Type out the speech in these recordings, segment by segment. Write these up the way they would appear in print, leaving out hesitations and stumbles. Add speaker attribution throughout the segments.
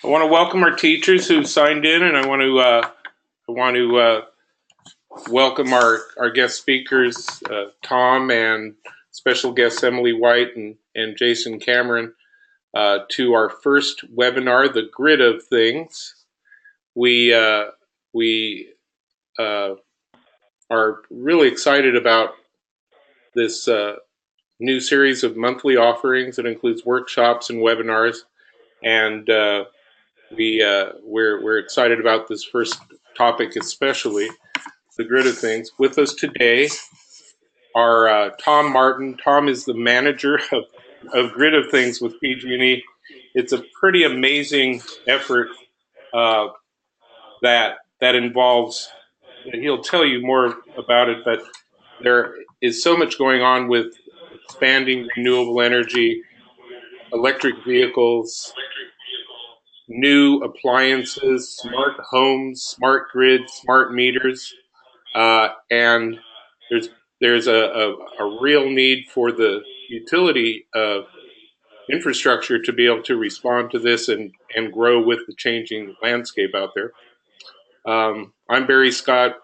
Speaker 1: I want to welcome our teachers who signed in, and I want to welcome our guest speakers, Tom, and special guests Emily White and Jason Cameron, to our first webinar, The Grid of Things. We are really excited about this new series of monthly offerings that includes workshops and webinars, and we're excited about this first topic, especially the grid of things. With us today are Tom Martin. Tom is the manager of Grid of Things with pg&e. It's a pretty amazing effort that involves, and he'll tell you more about it, but there is so much going on with expanding renewable energy, electric vehicles, new appliances, smart homes, smart grids, smart meters, and there's a real need for the utility infrastructure to be able to respond to this and grow with the changing landscape out there. I'm Barry Scott.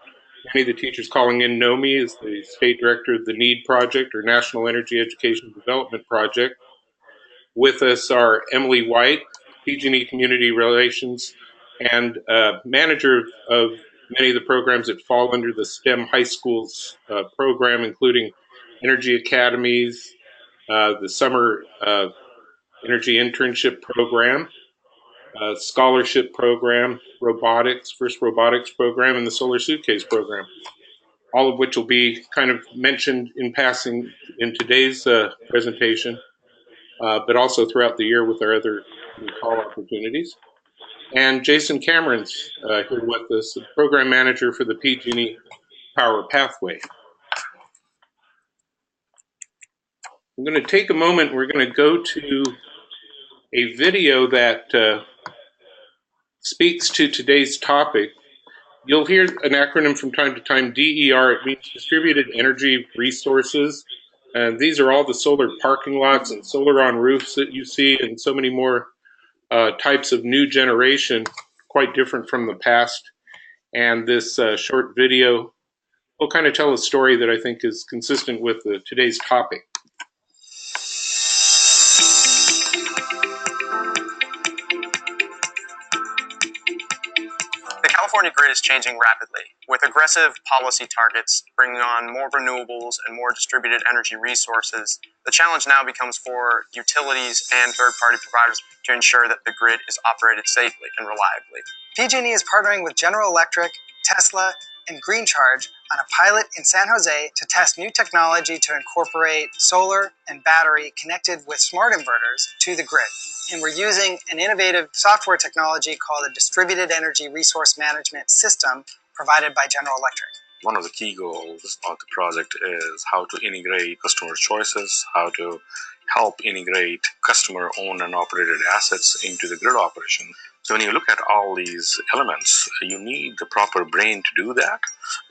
Speaker 1: Many of the teachers calling in know me as the state director of the NEED project, or National Energy Education Development Project. With us are Emily White, pg&e Community Relations, and manager of many of the programs that fall under the STEM High Schools program, including Energy Academies, the Summer Energy Internship Program, Scholarship Program, Robotics, First Robotics Program, and the Solar Suitcase Program, all of which will be kind of mentioned in passing in today's presentation, but also throughout the year with our other call opportunities. And Jason Cameron's here with us, the program manager for the pg&e Power Pathway. I'm going to take a moment. We're going to go to a video that speaks to today's topic. You'll hear an acronym from time to time, DER. It means Distributed Energy Resources. And these are all the solar parking lots and solar on roofs that you see, and so many more types of new generation, quite different from the past. And this short video will kind of tell a story that I think is consistent with today's topic.
Speaker 2: The California grid is changing rapidly, with aggressive policy targets bringing on more renewables and more distributed energy resources. The challenge now becomes for utilities and third-party providers to ensure that the grid is operated safely and reliably.
Speaker 3: PG&E is partnering with General Electric, Tesla, and Green Charge on a pilot in San Jose to test new technology to incorporate solar and battery connected with smart inverters to the grid. And we're using an innovative software technology called a Distributed Energy Resource Management System provided by General Electric.
Speaker 4: One of the key goals of the project is how to integrate customer choices, how to help integrate customer-owned and operated assets into the grid operation. So when you look at all these elements, you need the proper brain to do that,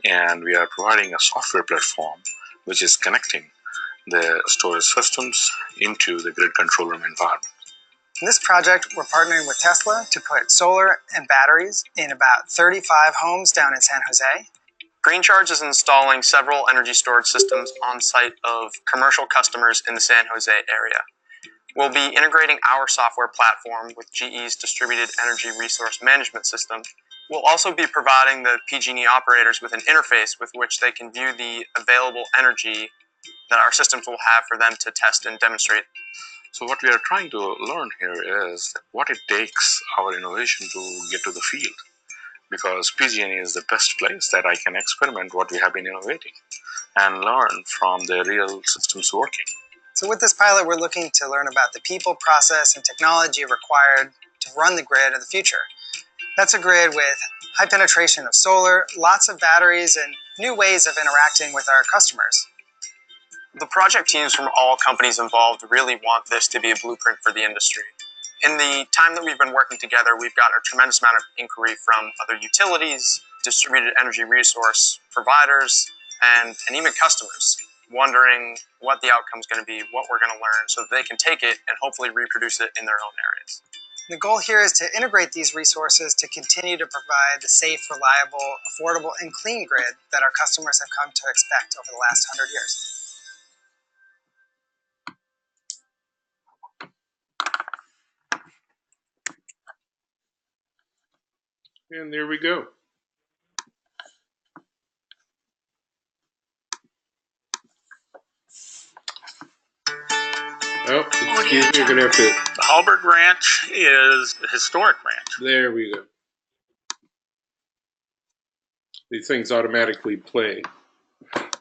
Speaker 4: and we are providing a software platform which is connecting the storage systems into the grid control room environment.
Speaker 3: In this project, we're partnering with Tesla to put solar and batteries in about 35 homes down in San Jose.
Speaker 2: Green Charge is installing several energy storage systems on site of commercial customers in the San Jose area. We'll be integrating our software platform with GE's Distributed Energy Resource Management System. We'll also be providing the PG&E operators with an interface with which they can view the available energy that our systems will have for them to test and demonstrate.
Speaker 4: So what we are trying to learn here is what it takes our innovation to get to the field, because PG&E is the best place that I can experiment what we have been innovating and learn from the real systems working.
Speaker 3: So with this pilot, we're looking to learn about the people, process, and technology required to run the grid of the future. That's a grid with high penetration of solar, lots of batteries, and new ways of interacting with our customers.
Speaker 2: The project teams from all companies involved really want this to be a blueprint for the industry. In the time that we've been working together, we've got a tremendous amount of inquiry from other utilities, distributed energy resource providers, and even customers, wondering what the outcome is going to be, what we're going to learn, so that they can take it and hopefully reproduce it in their own areas.
Speaker 3: The goal here is to integrate these resources to continue to provide the safe, reliable, affordable, and clean grid that our customers have come to expect over the last 100 years.
Speaker 1: And there we go. Oh, excuse me, you're going to have to...
Speaker 4: The Halberg Ranch is a historic ranch.
Speaker 1: There we go. These things automatically play.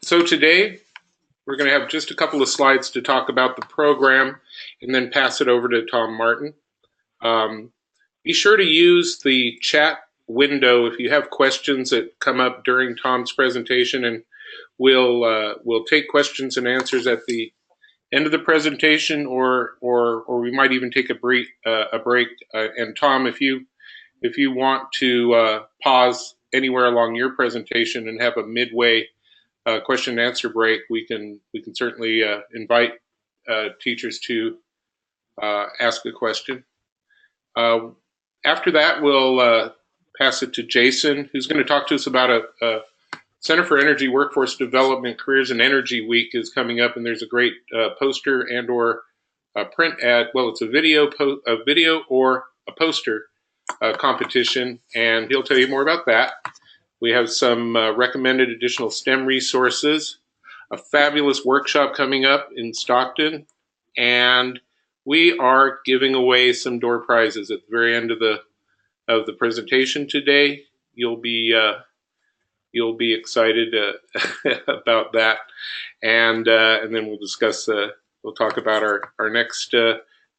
Speaker 1: So today, we're going to have just a couple of slides to talk about the program and then pass it over to Tom Martin. Be sure to use the chat window if you have questions that come up during Tom's presentation, and we'll take questions and answers at the end of the presentation, or we might even take a break. And Tom, if you want to pause anywhere along your presentation and have a midway question and answer break, we can certainly invite teachers to ask a question. After that, we'll pass it to Jason, who's going to talk to us about a Center for Energy Workforce Development Careers in Energy Week is coming up, and there's a great poster and or a print ad. Well, it's a video or a poster competition, and he'll tell you more about that. We have some recommended additional STEM resources, a fabulous workshop coming up in Stockton, and we are giving away some door prizes at the very end of the presentation today. You'll be excited about that, and then we'll discuss. We'll talk about our next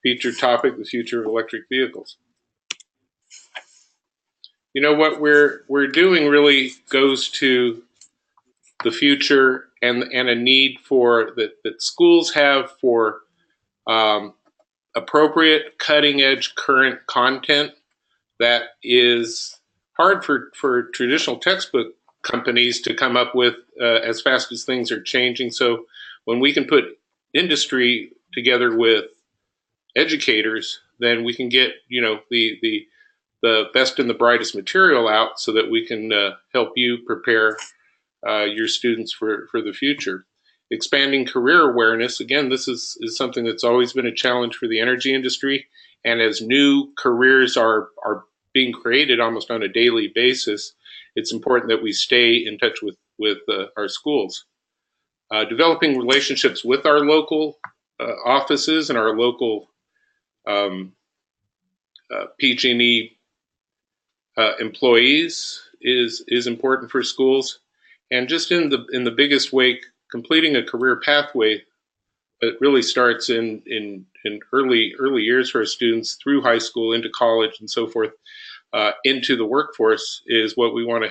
Speaker 1: featured topic, the future of electric vehicles. You know, what we're doing really goes to the future and a need for that schools have for appropriate, cutting-edge, current content that is hard for traditional textbook companies to come up with as fast as things are changing. So when we can put industry together with educators, then we can get, you know, the best and the brightest material out so that we can help you prepare your students for the future. Expanding career awareness, again, this is something that's always been a challenge for the energy industry. And as new careers are being created almost on a daily basis, it's important that we stay in touch with our schools. Developing relationships with our local offices and our local pg&e employees is important for schools. And just in the biggest way, completing a career pathway that really starts in early years for our students through high school into college and so forth into the workforce is what we want to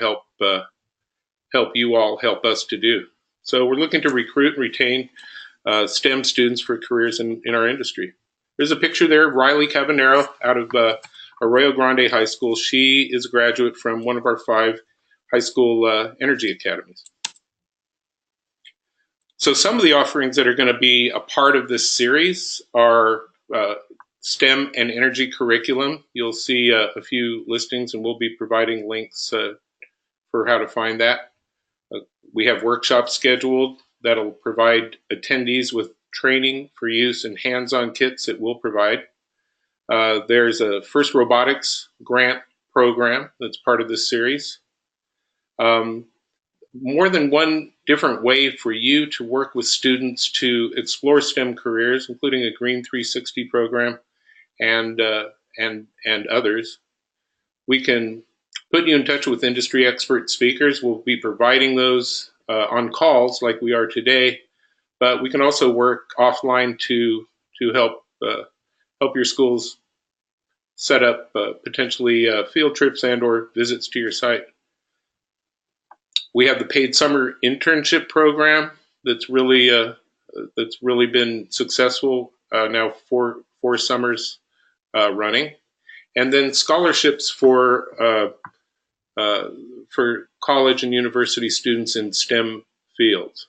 Speaker 1: help you all help us to do. So we're looking to recruit and retain STEM students for careers in our industry. There's a picture there of Riley Cavanero out of Arroyo Grande High School. She is a graduate from one of our 5 high school energy academies. So some of the offerings that are going to be a part of this series are STEM and energy curriculum. You'll see a few listings, and we'll be providing links for how to find that. We have workshops scheduled that'll provide attendees with training for use in hands-on kits that we'll provide. There's a FIRST Robotics grant program that's part of this series. More than one different way for you to work with students to explore STEM careers, including a Green 360 program and others. We can put you in touch with industry expert speakers. We'll be providing those on calls like we are today, but we can also work offline to help your schools set up potentially field trips and or visits to your site. We have the paid summer internship program that's really been successful now for 4 summers running, and then scholarships for college and university students in STEM fields.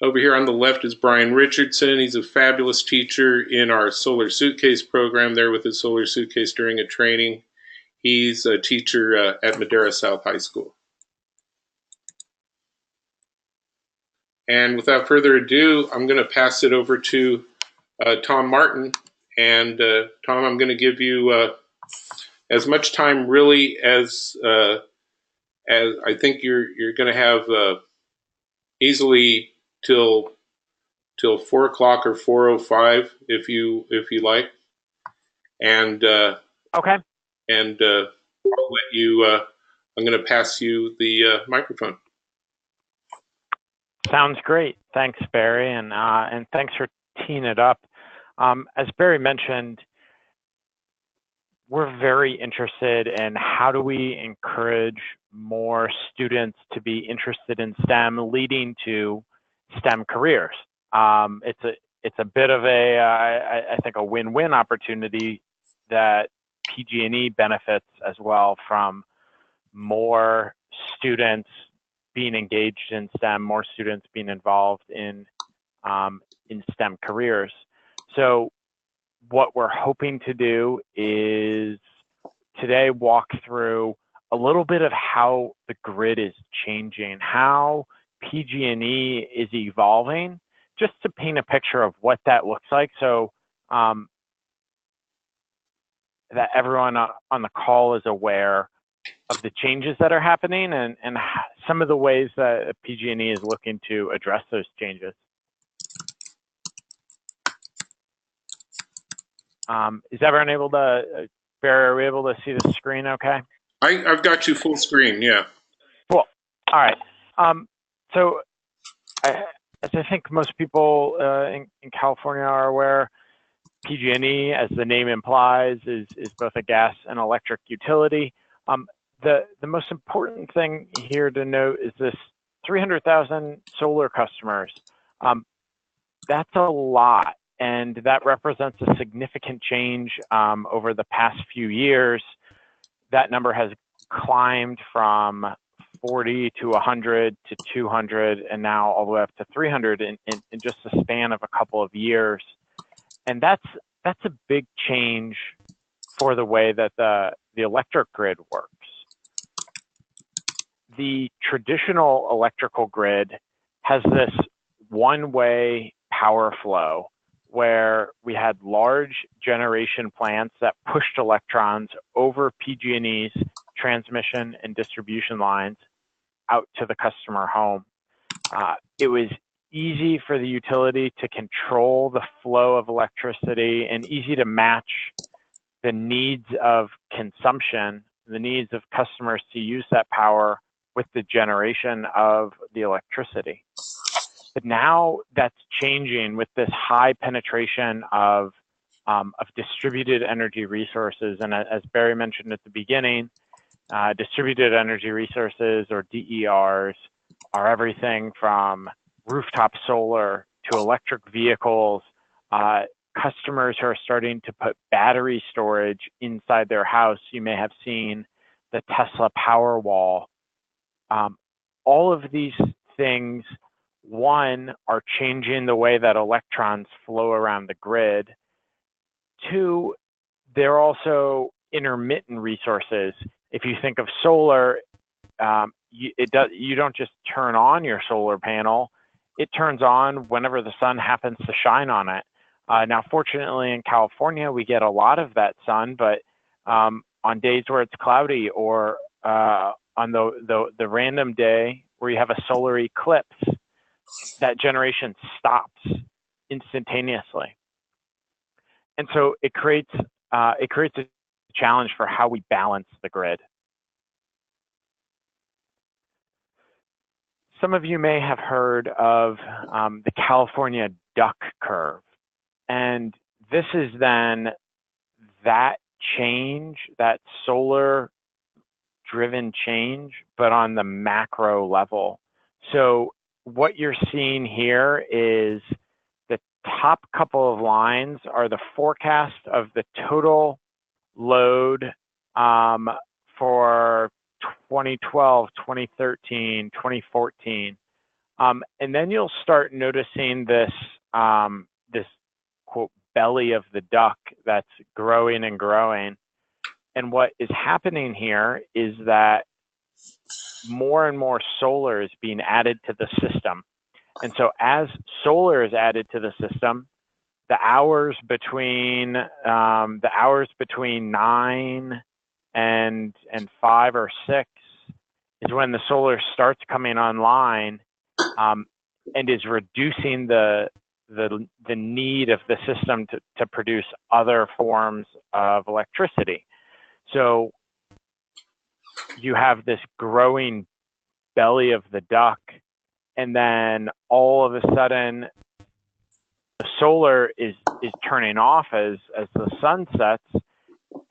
Speaker 1: Over here on the left is Brian Richardson. He's a fabulous teacher in our Solar Suitcase program there with his Solar Suitcase during a training. He's a teacher at Madera South High School. And without further ado, I'm going to pass it over to Tom Martin. And Tom, I'm going to give you as much time really as I think you're going to have easily till 4 o'clock or 4:05 if you like. And
Speaker 5: okay.
Speaker 1: And I'll let you. I'm going to pass you the microphone.
Speaker 5: Sounds great. Thanks, Barry, and thanks for teeing it up. As Barry mentioned, we're very interested in how do we encourage more students to be interested in STEM, leading to STEM careers. It's a bit of I think a win-win opportunity that PG&E benefits as well from more students being engaged in STEM, more students being involved in STEM careers. So what we're hoping to do is today walk through a little bit of how the grid is changing, how PG&E is evolving, just to paint a picture of what that looks like. So that everyone on the call is aware of the changes that are happening and some of the ways that PG&E is looking to address those changes. Is everyone able to, Barry, are we able to see the screen okay?
Speaker 1: I've got you full screen, yeah.
Speaker 5: Cool. All right. So as I think most people in California are aware, PG&E, as the name implies, is both a gas and electric utility. The most important thing here to note is this 300,000 solar customers. That's a lot, and that represents a significant change over the past few years. That number has climbed from 40 to 100 to 200, and now all the way up to 300 in just a span of a couple of years. And that's a big change for the way that the electric grid works. The traditional electrical grid has this one-way power flow where we had large generation plants that pushed electrons over PG&E's transmission and distribution lines out to the customer home. It was easy for the utility to control the flow of electricity and easy to match the needs of consumption, the needs of customers to use that power with the generation of the electricity. But now that's changing with this high penetration of distributed energy resources. And as Barry mentioned at the beginning, distributed energy resources, or DERs, are everything from rooftop solar to electric vehicles, customers who are starting to put battery storage inside their house. You may have seen the Tesla Powerwall. All of these things, one, are changing the way that electrons flow around the grid. Two, they're also intermittent resources. If you think of solar, you don't just turn on your solar panel. It turns on whenever the sun happens to shine on it. Now, fortunately, in California, we get a lot of that sun, but on days where it's cloudy, or on the random day where you have a solar eclipse, that generation stops instantaneously. And so it creates a challenge for how we balance the grid. Some of you may have heard of the California duck curve. And this is then that change, that solar-driven change, but on the macro level. So what you're seeing here is the top couple of lines are the forecast of the total load for 2012, 2013, 2014. And then you'll start noticing this, this quote, belly of the duck that's growing and growing. And what is happening here is that more and more solar is being added to the system. And so as solar is added to the system, the hours between 9 and 5 or 6 is when the solar starts coming online, and is reducing the need of the system to produce other forms of electricity. So you have this growing belly of the duck, and then all of a sudden the solar is turning off as the sun sets,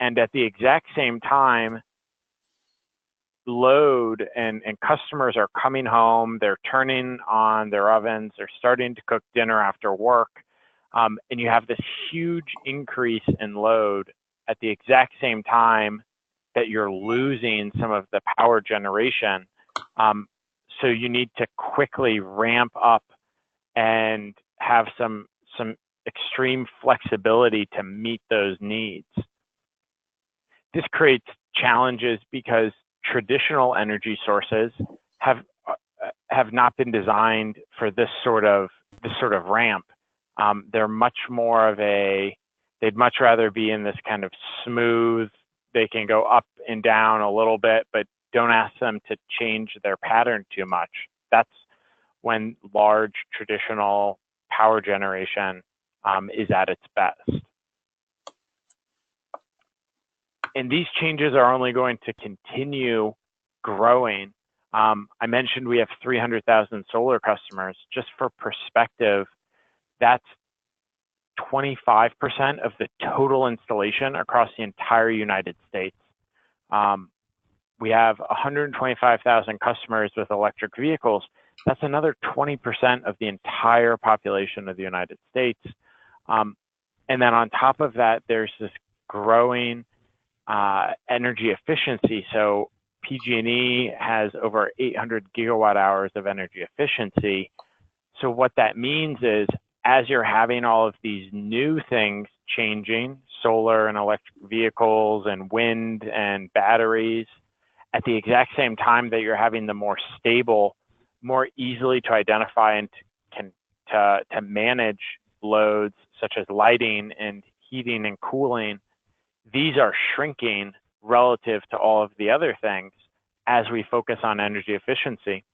Speaker 5: and at the exact same time load and customers are coming home, they're turning on their ovens, they're starting to cook dinner after work, and you have this huge increase in load at the exact same time that you're losing some of the power generation. So you need to quickly ramp up and have some extreme flexibility to meet those needs. This creates challenges because traditional energy sources have not been designed for this sort of ramp. They're much more of they'd much rather be in this kind of smooth, they can go up and down a little bit, but don't ask them to change their pattern too much. That's when large traditional power generation is at its best. And these changes are only going to continue growing. I mentioned we have 300,000 solar customers. Just for perspective, that's 25% of the total installation across the entire United States. We have 125,000 customers with electric vehicles. That's another 20% of the entire population of the United States. And then on top of that, there's this growing energy efficiency. So pg&e has over 800 gigawatt hours of energy efficiency. So what that means is, as you're having all of these new things changing, solar and electric vehicles and wind and batteries, at the exact same time that you're having the more stable, more easily to identify and to manage loads such as lighting and heating and cooling, these are shrinking relative to all of the other things as we focus on energy efficiency.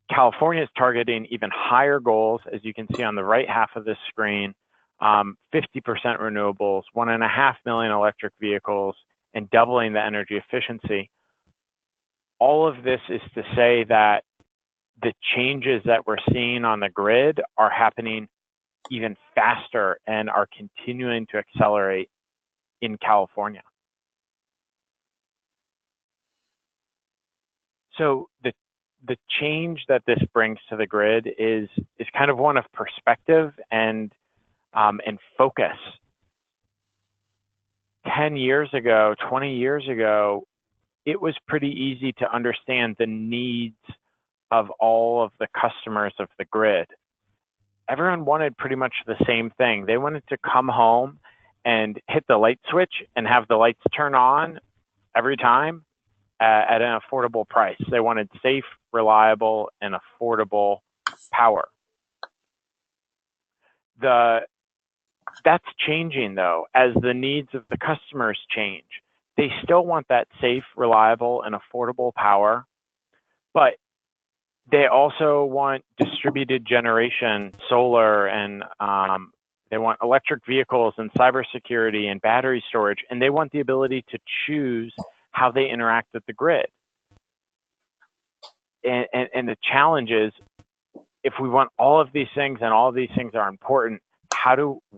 Speaker 5: California is targeting even higher goals, as you can see on the right half of this screen, 50% renewables, 1.5 million electric vehicles, and doubling the energy efficiency. All of this is to say that the changes that we're seeing on the grid are happening even faster and are continuing to accelerate in California. So the change that this brings to the grid is kind of one of perspective and focus. 10 years ago, 20 years ago, it was pretty easy to understand the needs of all of the customers of the grid. Everyone wanted pretty much the same thing. They wanted to come home and hit the light switch and have the lights turn on every time at an affordable price. They wanted safe, reliable, and affordable power. That's changing though, as the needs of the customers change. They still want that safe, reliable, and affordable power, but they also want distributed generation, solar, and they want electric vehicles and cybersecurity and battery storage, and they want the ability to choose how they interact with the grid. And the challenge is, if we want all of these things and all of these things are important,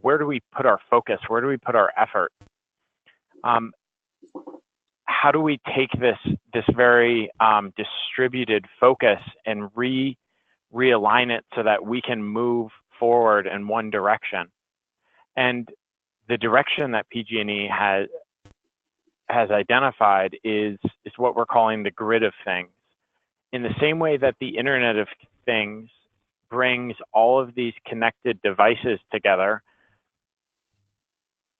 Speaker 5: where do we put our focus? Where do we put our effort? How do we take this very distributed focus and realign it so that we can move forward in one direction? And the direction that pg&e has identified is what we're calling the grid of things. in the same way that the Internet of Things brings all of these connected devices together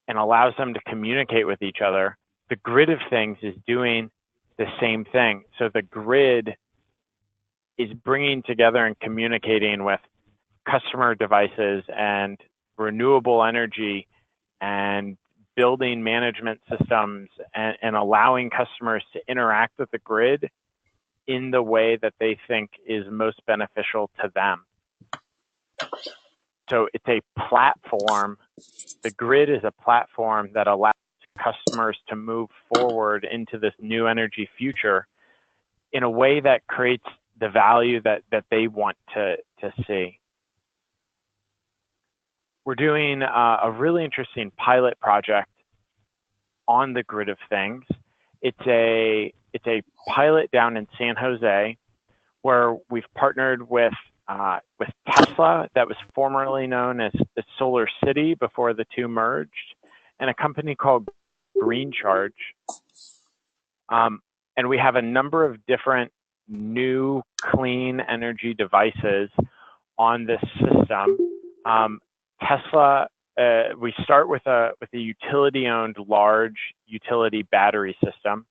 Speaker 5: and allows them to communicate with each other, the grid of things is doing the same thing. So the grid is bringing together and communicating with customer devices and renewable energy and building management systems and allowing customers to interact with the grid in the way that they think is most beneficial to them. So it's a platform. The grid is a platform that allows customers to move forward into this new energy future in a way that creates the value that they want to see. We're doing a really interesting pilot project on the grid of things. It's a pilot down in San Jose where we've partnered with Tesla, that was formerly known as the Solar City before the two merged, and a company called Green Charge. And we have a number of different new clean energy devices on this system. Tesla, we start with a utility-owned large utility battery system.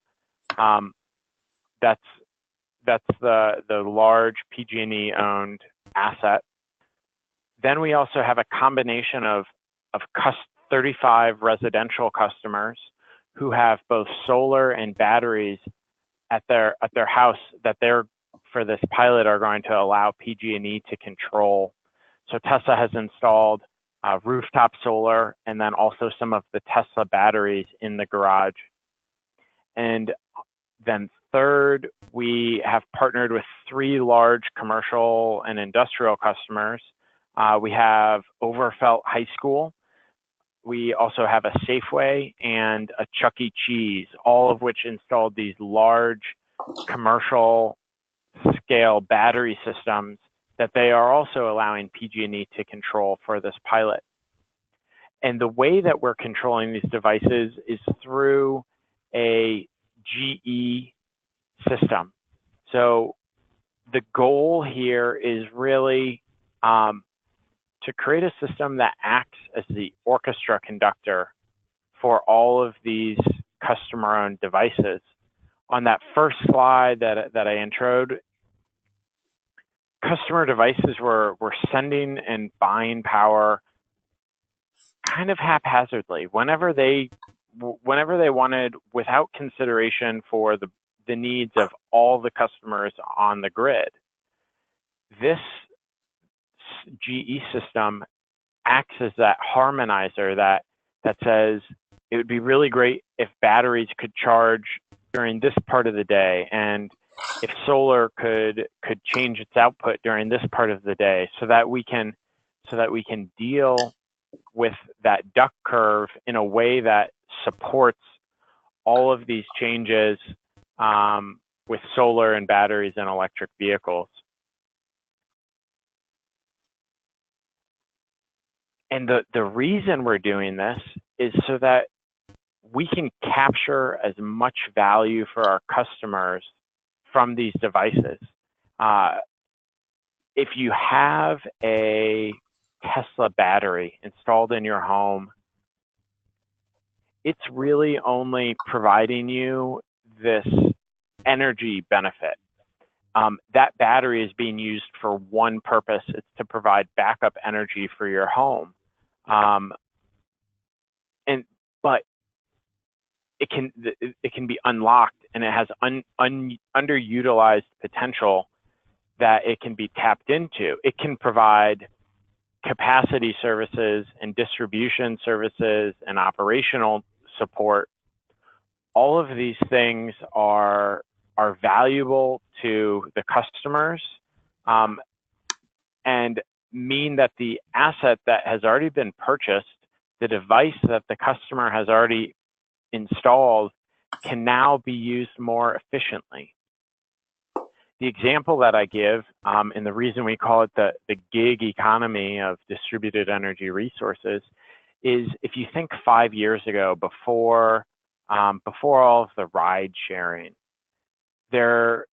Speaker 5: That's the large pg&e owned asset. Then we also have a combination of 35 residential customers who have both solar and batteries at their house that they're, for this pilot, are going to allow pg&e to control. So Tesla has installed rooftop solar and then also some of the Tesla batteries in the garage. And then third, we have partnered with 3 large commercial and industrial customers. We have Overfelt High School. We also have a Safeway and a Chuck E. Cheese, all of which installed these large commercial scale battery systems that they are also allowing pg&e to control for this pilot. And the way that we're controlling these devices is through a GE system. So the goal here is really to create a system that acts as the orchestra conductor for all of these customer-owned devices. On that first slide that I introed, customer devices were sending and buying power kind of haphazardly whenever they wanted, without consideration for the needs of all the customers on the grid. This GE system acts as that harmonizer that says it would be really great if batteries could charge during this part of the day, and if solar could change its output during this part of the day, so that we can deal with that duck curve in a way that supports all of these changes with solar and batteries and electric vehicles. And the reason we're doing this is so that we can capture as much value for our customers from these devices. If you have a Tesla battery installed in your home, it's really only providing you this energy benefit. That battery is being used for one purpose. It's to provide backup energy for your home. But it can be unlocked, and it has underutilized potential that it can be tapped into. It can provide capacity services and distribution services and operational support. All of these things are valuable to the customers and mean that the asset that has already been purchased, the device that the customer has already installed, can now be used more efficiently. The example that I give, and the reason we call it the gig economy of distributed energy resources, is if you think 5 years ago, before all of the ride sharing, there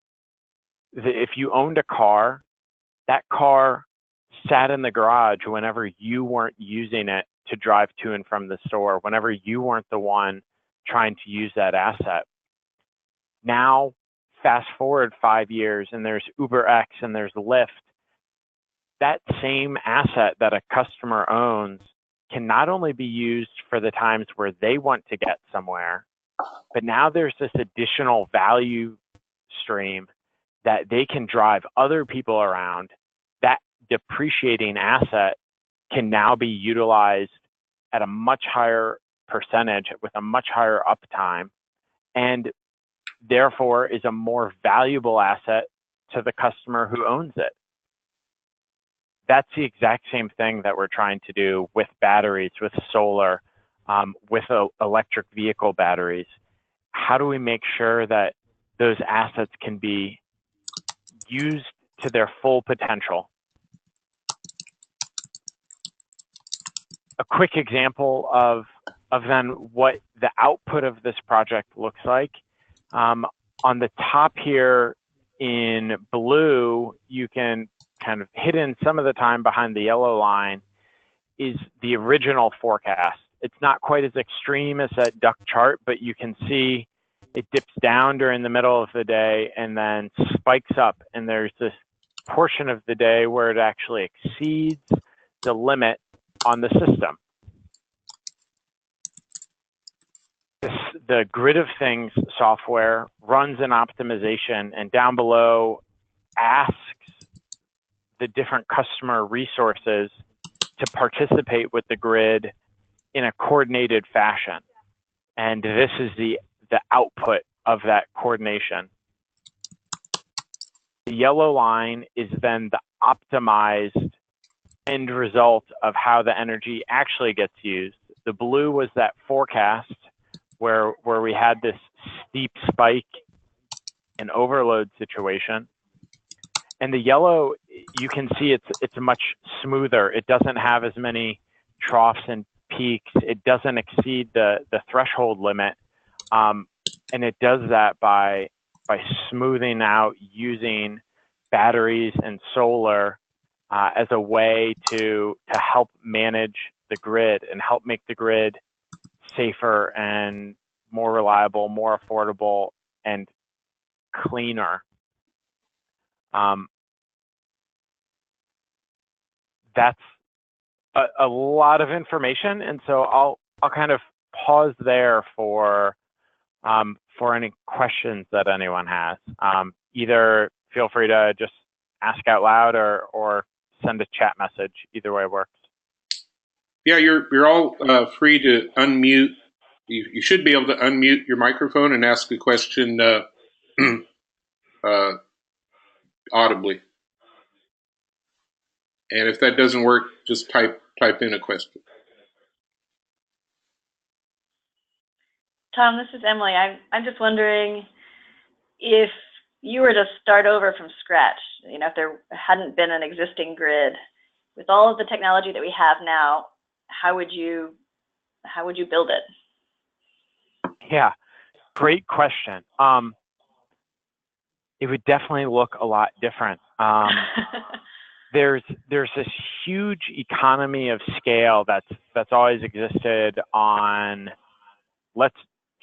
Speaker 5: if you owned a car, that car sat in the garage whenever you weren't using it to drive to and from the store, whenever you weren't the one trying to use that asset. Now, fast forward 5 years and there's UberX and there's Lyft. That same asset that a customer owns can not only be used for the times where they want to get somewhere, but now there's this additional value stream that they can drive other people around. That depreciating asset can now be utilized at a much higher percentage with a much higher uptime, and therefore is a more valuable asset to the customer who owns it. That's the exact same thing that we're trying to do with batteries, with solar, with electric vehicle batteries. How do we make sure that those assets can be used to their full potential? A quick example of then what the output of this project looks like. On the top here in blue, you can kind of hidden some of the time behind the yellow line is the original forecast. It's not quite as extreme as that duck chart, but you can see it dips down during the middle of the day and then spikes up. And there's this portion of the day where it actually exceeds the limit on the system. The Grid of Things software runs an optimization and down below asks the different customer resources to participate with the grid in a coordinated fashion. And this is the output of that coordination. The yellow line is then the optimized end result of how the energy actually gets used. The blue was that forecast where we had this steep spike and overload situation. And the yellow, you can see it's much smoother. It doesn't have as many troughs and peaks. It doesn't exceed the threshold limit. And it does that by smoothing out using batteries and solar as a way to help manage the grid and help make the grid safer and more reliable, more affordable, and cleaner. That's a lot of information, and so I'll kind of pause there for any questions that anyone has. Either feel free to just ask out loud or send a chat message. Either way works.
Speaker 1: Yeah, you're all free to unmute. You should be able to unmute your microphone and ask a question audibly. And if that doesn't work, just type in a question.
Speaker 6: Tom, this is Emily. I'm just wondering if you were to start over from scratch, if there hadn't been an existing grid, with all of the technology that we have now, how would you build it?
Speaker 5: Yeah, great question. It would definitely look a lot different. There's this huge economy of scale that's always existed on let's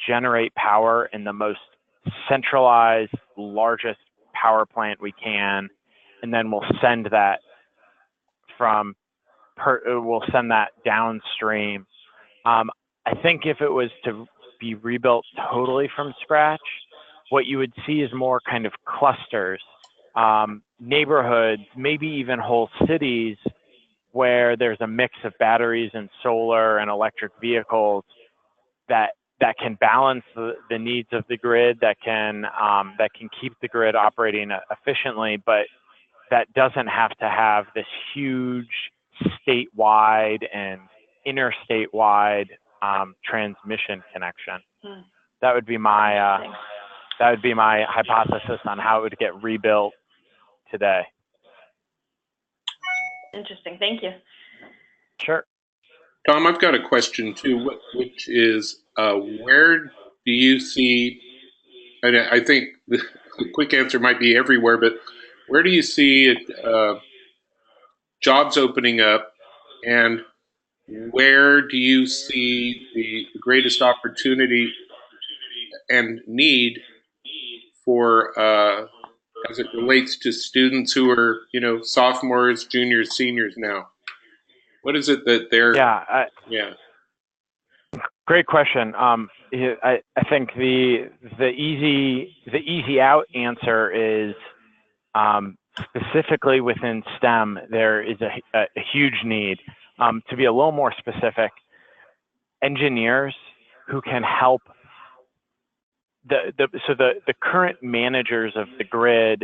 Speaker 5: generate power in the most centralized, largest power plant we can, and then we'll send that we'll send that downstream. I think if it was to be rebuilt totally from scratch, what you would see is more kind of clusters, neighborhoods, maybe even whole cities where there's a mix of batteries and solar and electric vehicles that can balance the needs of the grid, that can keep the grid operating efficiently, but that doesn't have to have this huge statewide and interstate-wide transmission connection. That would be my hypothesis on how it would get rebuilt today.
Speaker 6: Interesting. Thank you.
Speaker 5: Sure.
Speaker 1: Tom, I've got a question too, which is where do you see, and I think the quick answer might be everywhere, but where do you see jobs opening up, and where do you see the greatest opportunity and need for as it relates to students who are, sophomores, juniors, seniors now? What is it that they're? Yeah.
Speaker 5: Great question. I think the easy out answer is specifically within STEM there is a huge need. To be a little more specific, engineers who can help the current managers of the grid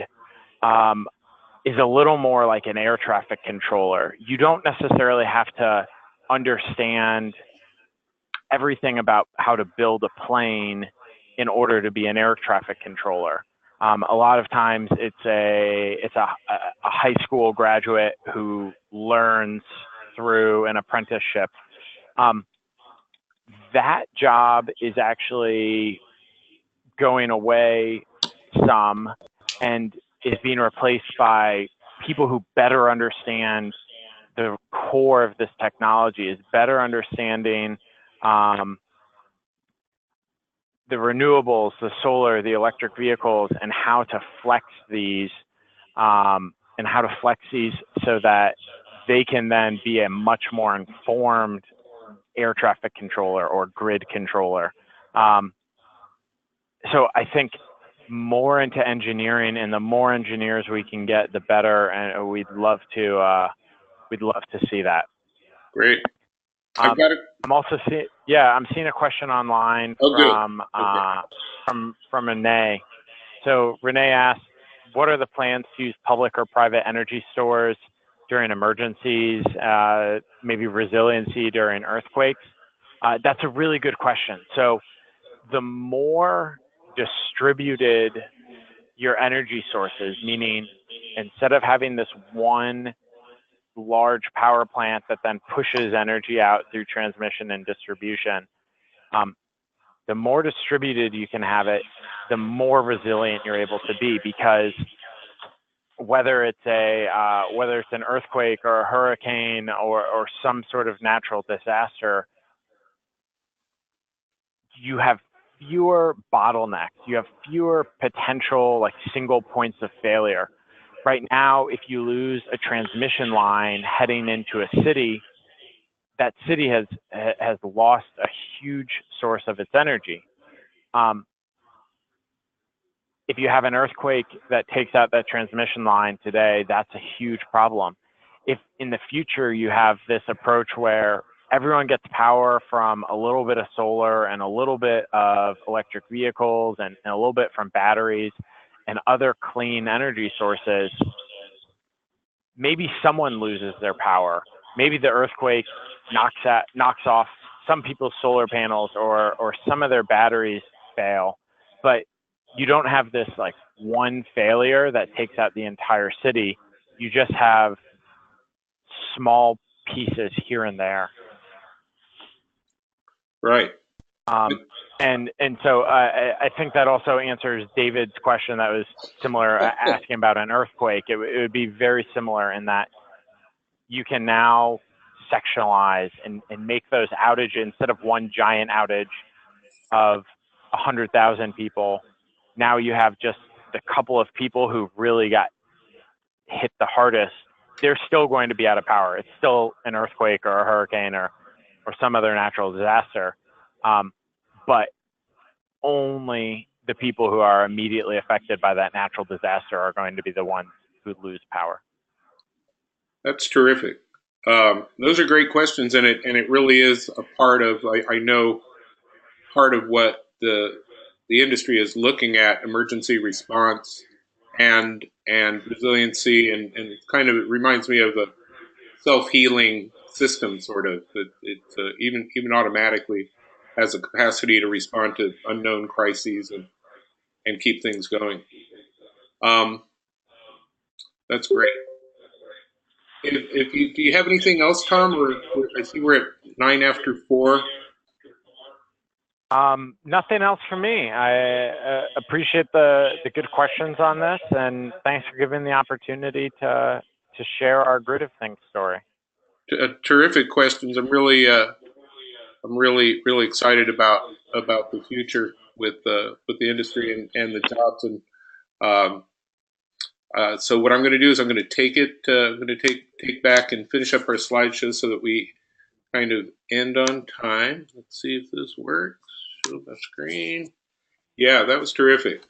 Speaker 5: is a little more like an air traffic controller. You don't necessarily have to understand everything about how to build a plane in order to be an air traffic controller. A lot of times it's a high school graduate who learns through an apprenticeship. That job is actually going away some and is being replaced by people who better understand the core of this technology, is better understanding the renewables, the solar, the electric vehicles, and how to flex these so that they can then be a much more informed air traffic controller or grid controller. So I think more into engineering, and the more engineers we can get, the better. And we'd love to see that.
Speaker 1: Great. I've got it.
Speaker 5: I'm also I'm seeing a question online from Renee. So Renee asked, what are the plans to use public or private energy stores during emergencies, maybe resiliency during earthquakes? That's a really good question. So the more distributed your energy sources, meaning instead of having this one large power plant that then pushes energy out through transmission and distribution, the more distributed you can have it, the more resilient you're able to be, because whether it's an earthquake or a hurricane or some sort of natural disaster, you have fewer bottlenecks, you have fewer potential like single points of failure. Right now, if you lose a transmission line heading into a city, that city has lost a huge source of its energy. If you have an earthquake that takes out that transmission line today, that's a huge problem. If in the future you have this approach where everyone gets power from a little bit of solar and a little bit of electric vehicles and a little bit from batteries and other clean energy sources, maybe someone loses their power. Maybe the earthquake knocks off some people's solar panels or some of their batteries fail, but you don't have this like one failure that takes out the entire city. You just have small pieces here and there.
Speaker 1: Right.
Speaker 5: And so I think that also answers David's question that was similar, asking about an earthquake. It would be very similar in that you can now sectionalize and make those outages, instead of one giant outage of 100,000 people, now you have just the couple of people who really got hit the hardest. They're still going to be out of power. It's still an earthquake or a hurricane or some other natural disaster. But only the people who are immediately affected by that natural disaster are going to be the ones who lose power.
Speaker 1: That's terrific. Those are great questions, and it really is a part of, I know, part of what the industry is looking at: emergency response and resiliency, and kind of, it reminds me of a self-healing system, sort of. It's even automatically has a capacity to respond to unknown crises and keep things going. That's great. Do you have anything else, Tom? Or I see we're at 4:09.
Speaker 5: Nothing else for me. I appreciate the good questions on this, and thanks for giving the opportunity to share our Grid of Things story.
Speaker 1: Terrific questions. I'm really excited about the future with the industry and the jobs. And so what I'm going to do is I'm going to take it. I'm going to take back and finish up our slideshow so that we kind of end on time. Let's see if this works. Show my screen. Yeah, that was terrific.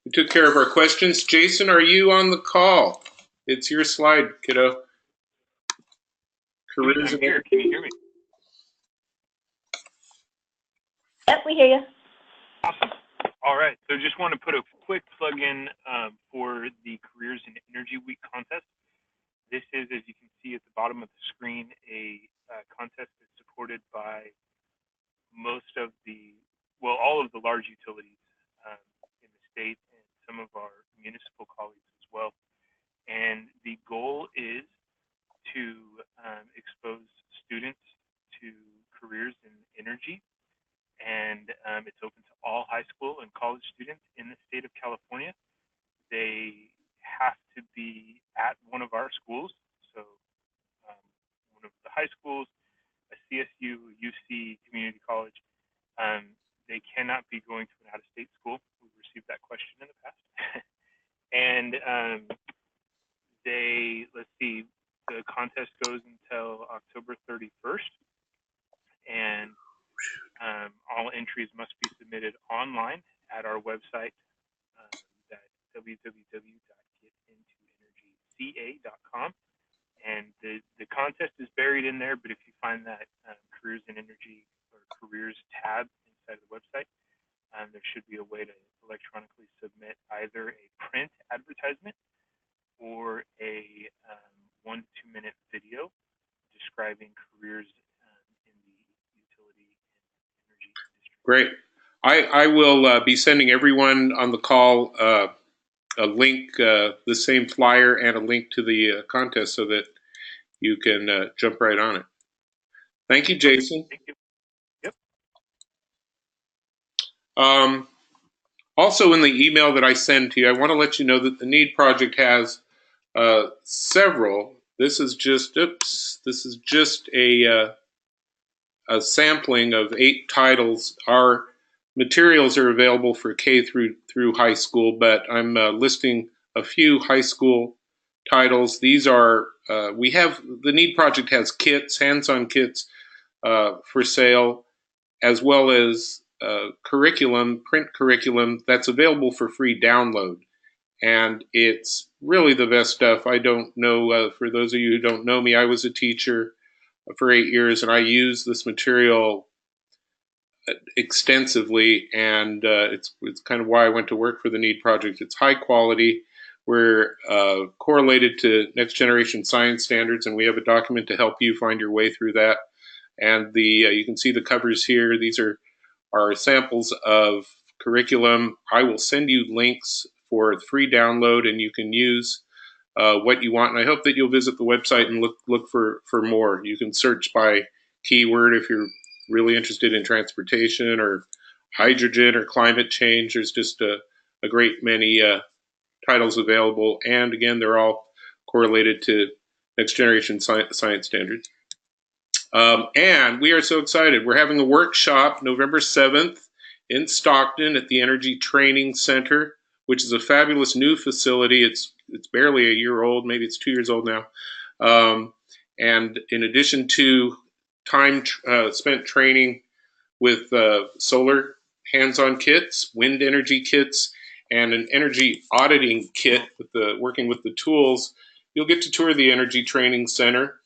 Speaker 1: We took care of our questions. Jason, are you on the call? It's your slide, kiddo.
Speaker 7: I'm here. Can you hear me?
Speaker 6: Yep, we hear you.
Speaker 7: Awesome. All right. So just want to put a quick plug in for the Careers in Energy Week contest. This is, as you can see at the bottom of the screen, a contest that's supported by all of the large utilities in the state and some of our municipal colleagues as well. And the goal is to expose students to careers in energy, and it's open to all high school and college students in the state of California. They have to be at one of our schools, so one of the high schools, a CSU, UC, community college. They cannot be going to an out-of-state school. We've received that question in the past. And let's see, the contest goes until October 31st, and all entries must be submitted online at our website, at www.getintoenergyca.com. And the contest is buried in there, but if you find that Careers in Energy or Careers tab inside the website, there should be a way to electronically submit either a print advertisement or a 1 to 2 minute video describing careers in the utility and energy industry.
Speaker 1: Great. I will be sending everyone on the call a link, the same flyer, and a link to the contest so that you can jump right on it. Thank you, Jason.
Speaker 7: Thank you. Yep.
Speaker 1: Also, in the email that I send to you, I want to let you know that the NEED project has several. This is just a sampling of 8 titles. Our materials are available for K through high school, but I'm listing a few high school titles. These are we have the NEED project has kits, hands-on kits for sale, as well as print curriculum that's available for free download. And it's really the best stuff. I don't know, for those of you who don't know me, I was a teacher for 8 years, and I use this material extensively, and it's kind of why I went to work for the NEED project. It's high quality. We're correlated to next generation science standards, and we have a document to help you find your way through that. And you can see the covers here. These are samples of curriculum. I will send you links for free download, and you can use what you want. And I hope that you'll visit the website and look for more. You can search by keyword if you're really interested in transportation or hydrogen or climate change. There's just a great many titles available. And again, they're all correlated to next generation science standards. And we are so excited. We're having a workshop November 7th in Stockton at the Energy Training Center, which is a fabulous new facility. It's barely a year old, maybe it's 2 years old now. And in addition to time spent training with solar hands-on kits, wind energy kits, and an energy auditing kit with working with the tools, you'll get to tour the Energy Training Center.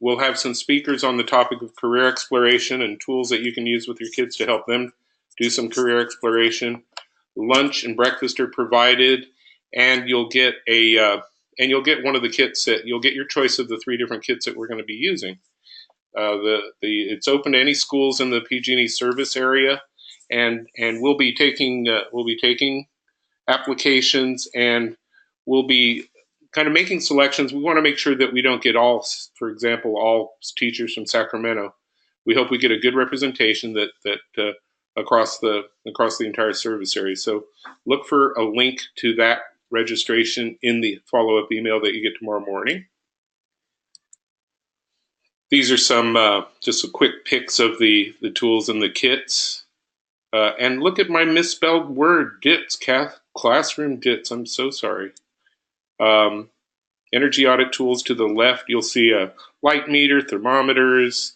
Speaker 1: We'll have some speakers on the topic of career exploration and tools that you can use with your kids to help them do some career exploration. Lunch and breakfast are provided, and you'll get one of the kits that you'll get your choice of the 3 different kits that we're going to be using. It's open to any schools in the PG&E service area, and we'll be taking applications, and we'll be kind of making selections, we want to make sure that we don't get all, for example, all teachers from Sacramento. We hope we get a good representation that across the entire service area. So look for a link to that registration in the follow-up email that you get tomorrow morning. These are some just a quick pics of the tools and the kits. And look at my misspelled word, DITS, classroom DITS. I'm so sorry. Energy audit tools to the left. You'll see a light meter, thermometers,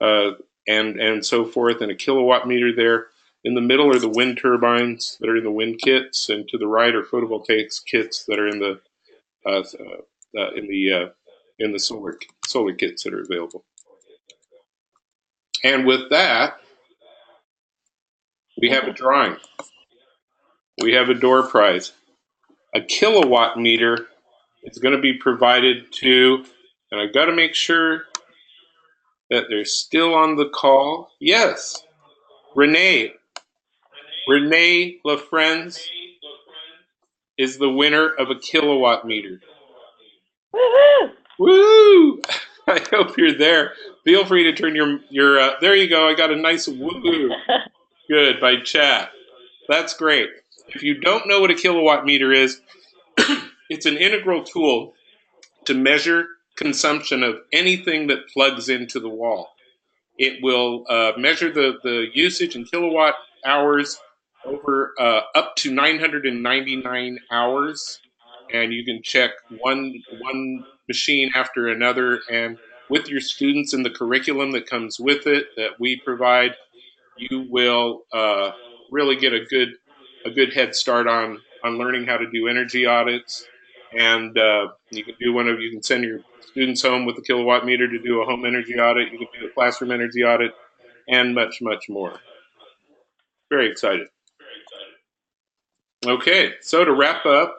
Speaker 1: and so forth, and a kilowatt meter there. In the middle are the wind turbines that are in the wind kits, and to the right are photovoltaics kits that are in the solar kits that are available. And with that, we have a drawing. We have a door prize. A kilowatt meter is going to be provided to, and I've got to make sure that they're still on the call. Yes, Renee LaFrenz is the winner of a kilowatt meter.
Speaker 6: Woo-hoo!
Speaker 1: Woo! I hope you're there. Feel free to turn your there you go. I got a nice woo. Good, by chat. That's great. If you don't know what a kilowatt meter is, it's an integral tool to measure consumption of anything that plugs into the wall. It will measure the usage in kilowatt hours over up to 999 hours, and you can check one machine after another. And with your students and the curriculum that comes with it that we provide, you will really get a good head start on learning how to do energy audits. And you can send your students home with a kilowatt meter to do a home energy audit. You can do a classroom energy audit, and much, much more. Very excited. Okay, so to wrap up,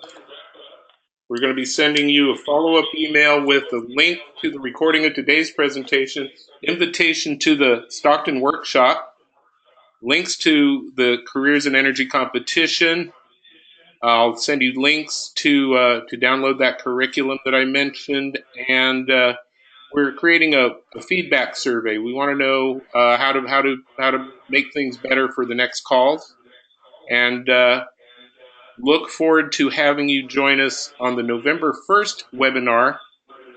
Speaker 1: we're going to be sending you a follow-up email with a link to the recording of today's presentation, invitation to the Stockton workshop, links to the Careers in Energy competition. I'll send you links to download that curriculum that I mentioned, and we're creating a feedback survey. We want to know how to make things better for the next calls, and look forward to having you join us on the November 1st webinar,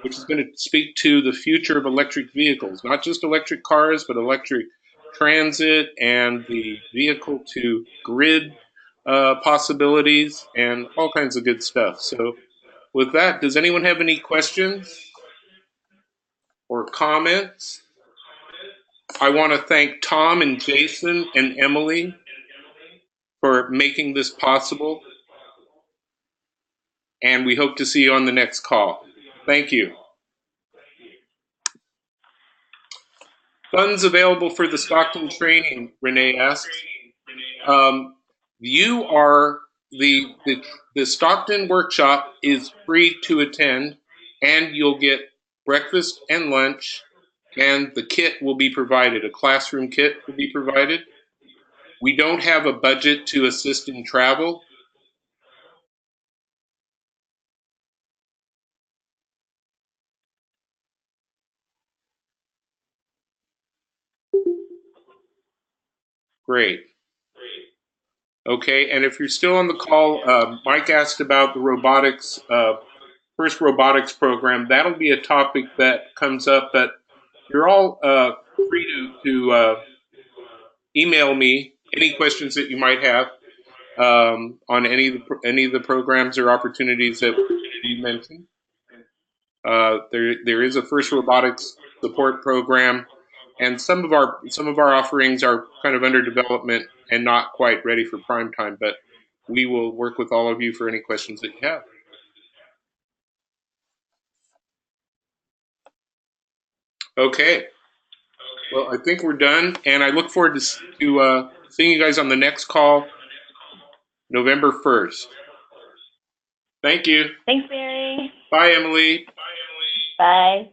Speaker 1: which is going to speak to the future of electric vehicles, not just electric cars, but electric transit and the vehicle to grid possibilities and all kinds of good stuff. So with that, does anyone have any questions or comments? I want to thank Tom and Jason and Emily for making this possible. And we hope to see you on the next call. Thank you. Funds available for the Stockton training, Renee asks. You are the Stockton workshop is free to attend, and you'll get breakfast and lunch, and the kit will be provided. A classroom kit will be provided. We don't have a budget to assist in travel. Great. Okay, and if you're still on the call, Mike asked about the robotics, first robotics program. That'll be a topic that comes up, but you're all free to email me any questions that you might have on any of the programs or opportunities that you mentioned. There is a first robotics support program, and some of our offerings are kind of under development and not quite ready for prime time, but we will work with all of you for any questions that you have. Okay. Well, I think we're done, and I look forward to seeing you guys on the next call, November 1st. Thank you.
Speaker 6: Thanks, Mary.
Speaker 1: Bye, Emily.
Speaker 6: Bye.